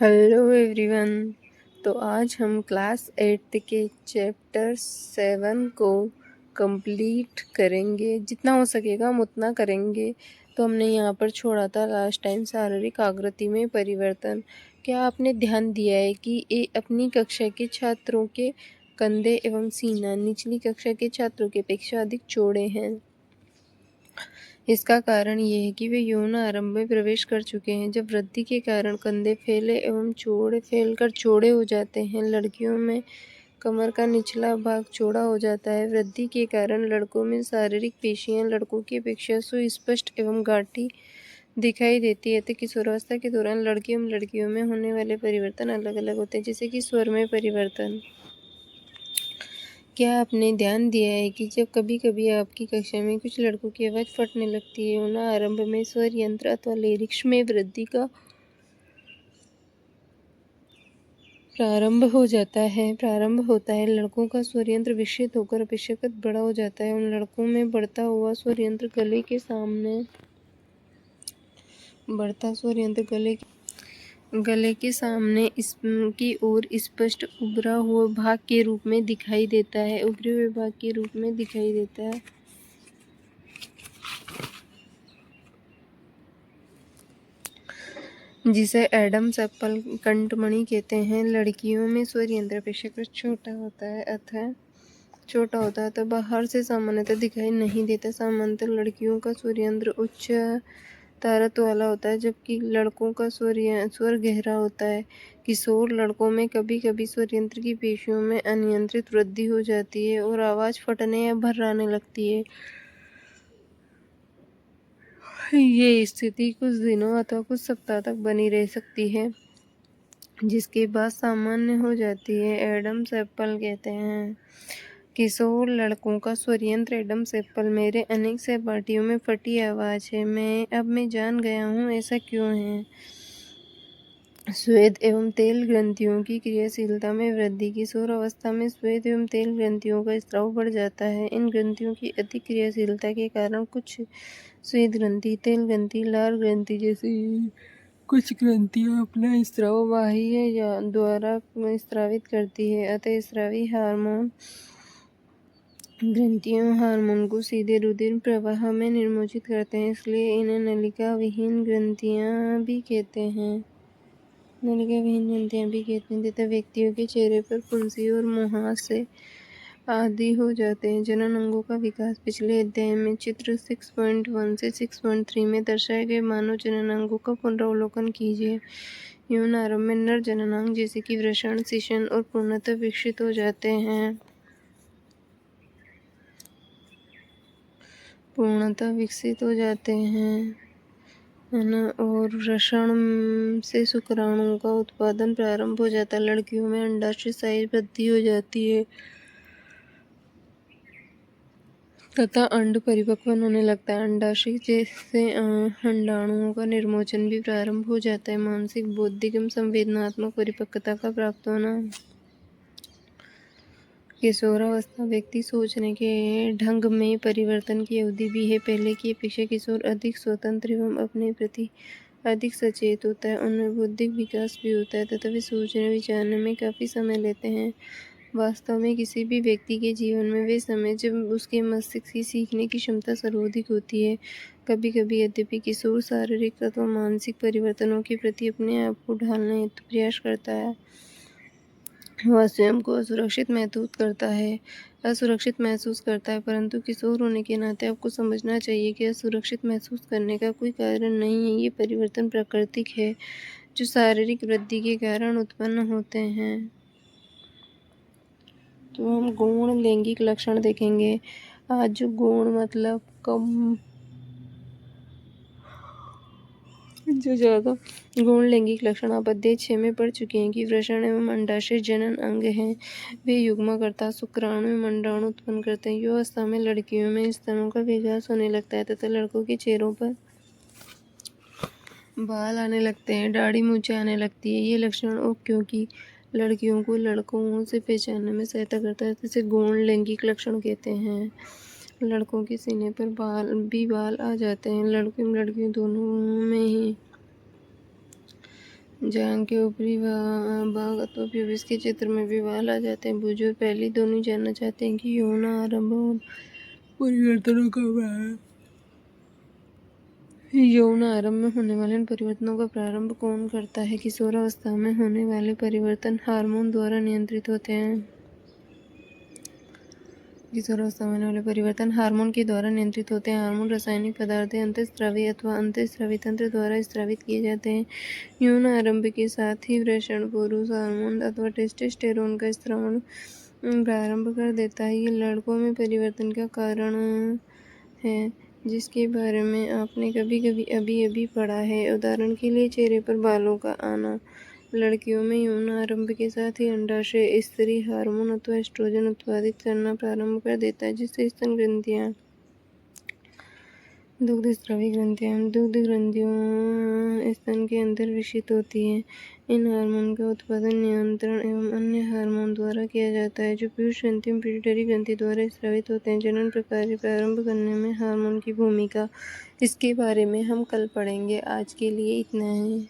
Hello everyone. तो आज हम क्लास 8 के चैप्टर 7 को कंप्लीट करेंगे। जितना हो सकेगा हम उतना करेंगे। तो हमने यहाँ पर छोड़ा था लास्ट टाइम शारीरिक आकृति में परिवर्तन। क्या आपने ध्यान दिया है कि अपनी कक्षा के छात्रों के कंधे एवं सीना निचली कक्षा के छात्रों की अपेक्षा अधिक चौड़े हैं? इसका कारण ये है कि वे यौन आरंभ में प्रवेश कर चुके हैं, जब वृद्धि के कारण कंधे फैलकर चौड़े हो जाते हैं। लड़कियों में कमर का निचला भाग चौड़ा हो जाता है। वृद्धि के कारण लड़कों में शारीरिक पेशियां लड़कों की अपेक्षा सुस्पष्ट एवं गाढ़ी दिखाई देती है। तो किशोरावस्था के दौरान लड़कियों एवं लड़कियों में होने वाले परिवर्तन अलग अलग होते हैं, जैसे कि स्वर में परिवर्तन। क्या आपने ध्यान दिया है कि जब कभी कभी आपकी कक्षा में कुछ लड़कों की आवाज़ फटने लगती है, यौन आरंभ में स्वर यंत्र अथवा लेरिक्स में वृद्धि का प्रारंभ होता है। लड़कों का स्वर यंत्र विकसित होकर अपेक्षाकृत बड़ा हो जाता है। उन लड़कों में बढ़ता स्वर यंत्र गले के सामने इसकी ओर स्पष्ट उभरा हुआ भाग के रूप में दिखाई देता है। उभरे हुए भाग के रूप में दिखाई देता है। जिसे एडम्स एप्पल कंठमणि कहते हैं। लड़कियों में स्वर यंत्र अपेक्षाकृत छोटा होता है तो बाहर से सामान्यतः दिखाई नहीं देता। सामान्यतः लड़कियों का स्वर यंत्र उच्च तारत्व वाला होता है, जबकि लड़कों का स्वर गहरा होता है। किशोर लड़कों में कभी कभी स्वर यंत्र की पेशियों में अनियंत्रित वृद्धि हो जाती है और आवाज़ फटने या भर्राने लगती है। ये स्थिति कुछ दिनों अथवा कुछ सप्ताह तक बनी रह सकती है, जिसके बाद सामान्य हो जाती है। एडम्स एप्पल कहते हैं किशोर लड़कों का स्वर यंत्र। एडम्स एप्पल मेरे अनेक सहपाठियों में फटी आवाज़ है। मैं जान गया हूँ ऐसा क्यों है। श्वेत एवं तेल ग्रंथियों की क्रियाशीलता में वृद्धि। किशोर अवस्था में श्वेत एवं तेल ग्रंथियों का स्राव बढ़ जाता है। इन ग्रंथियों की अधिक क्रियाशीलता के कारण कुछ श्वेत ग्रंथि, तेल ग्रंथि, लाल ग्रंथि जैसी कुछ ग्रंथियां अपना स्राव बाह्य या द्वारा स्रावित करती है। अतः स्रावी ग्रंथियों हार्मोन को सीधे रुधिर प्रवाह में निर्मोचित करते हैं, इसलिए इन्हें नलिका विहीन ग्रंथियां भी कहते हैं। तथा व्यक्तियों के चेहरे पर फुंसी और मुहासे आदि हो जाते हैं। जनन अंगों का विकास। पिछले अध्याय में चित्र 6.1 से 6.3 में दर्शाए गए मानव जननांगों का पुनरावलोकन कीजिए। यौन आरंभ में नर जननांग जैसे कि वृषण, शिशन और पूर्णतः विकसित हो जाते हैं। है ना। और वृषण से शुक्राणुओं का उत्पादन प्रारंभ हो जाता है। लड़कियों में अंडाशय साइज वृद्धि हो जाती है तथा अंड परिपक्व होने लगता है। अंडाशय से अंडाणुओं का निर्मोचन भी प्रारंभ हो जाता है। मानसिक, बौद्धिक एवं संवेदनात्मक परिपक्वता का प्राप्त होना। किशोरावस्था व्यक्ति सोचने के ढंग में परिवर्तन की अवधि भी है। पहले की अपेक्षा किशोर अधिक स्वतंत्र एवं अपने प्रति अधिक सचेत होता है। उनमें बौद्धिक विकास भी होता है तथा वे सोचने विचारने में काफ़ी समय लेते हैं। वास्तव में किसी भी व्यक्ति के जीवन में वे समय जब उसके मस्तिष्क की सीखने की क्षमता सर्वाधिक होती है। कभी कभी यद्यपि किशोर शारीरिक अथवा मानसिक परिवर्तनों के प्रति अपने आप को ढालने हेतु प्रयास करता है। वह स्वयं को असुरक्षित महसूस करता है, परंतु किशोर होने के नाते आपको समझना चाहिए कि असुरक्षित महसूस करने का कोई कारण नहीं है। ये परिवर्तन प्राकृतिक है जो शारीरिक वृद्धि के कारण उत्पन्न होते हैं। तो हम गौण लैंगिक लक्षण देखेंगे आज। गौण मतलब कम, जो ज़्यादा गौण लैंगिक लक्षण आप अध्याय 6 में पढ़ चुके हैं कि वृषण एवं अंडाशय जनन अंग हैं। वे युग्मकर्ता शुक्राणु एवं अंडाणु उत्पन्न करते हैं। युवा अवस्था में लड़कियों में स्तनों का विकास होने लगता है तथा लड़कों के चेहरों पर बाल आने लगते हैं, दाढ़ी मूंछें आने लगती है। ये लक्षण क्योंकि लड़कियों को लड़कों से पहचानने में सहायता करता है, जिसे गौण लैंगिक लक्षण कहते हैं। लड़कों के सीने पर बाल आ जाते हैं। लड़के एवं लड़कियों दोनों में ही जांघ के ऊपरी भाग अथवा प्यूबिस के क्षेत्र में भी बाल आ जाते हैं। बुजुर्ग पहले दोनों जानना चाहते हैं कि यौन आरंभ और परिवर्तनों कब आए। यौन आरंभ में होने वाले इन परिवर्तनों का प्रारंभ कौन करता है? किशोरावस्था में होने वाले परिवर्तन हार्मोन द्वारा नियंत्रित होते हैं। किशोरावस्था में होने वाले परिवर्तन हार्मोन के द्वारा नियंत्रित होते हैं। हार्मोन रासायनिक पदार्थ अंतःस्रावी अथवा अंतःस्रावी तंत्र द्वारा स्रावित किए जाते हैं। यौन आरंभ के साथ ही वृषण पुरुष हार्मोन अथवा टेस्टोस्टेरोन का स्रावण प्रारंभ कर देता है। ये लड़कों में परिवर्तन का कारण है, जिसके बारे में आपने कभी कभी अभी पढ़ा है। उदाहरण के लिए चेहरे पर बालों का आना। लड़कियों में यौन आरंभ के साथ ही अंडाशय स्त्री हार्मोन अथवा एस्ट्रोजन उत्पादित करना प्रारंभ कर देता है, जिससे स्तन ग्रंथियां, दुग्धस्रावी ग्रंथियां, दुग्ध ग्रंथियों स्तन के अंदर विकसित होती हैं। इन हार्मोन का उत्पादन नियंत्रण एवं अन्य हार्मोन द्वारा किया जाता है, जो पीयूष ग्रंथि एवं पिट्यूटरी ग्रंथि द्वारा स्रावित होते हैं। जनन प्रक्रिया प्रारंभ करने में हार्मोन की भूमिका, इसके बारे में हम कल पढ़ेंगे। आज के लिए इतना ही।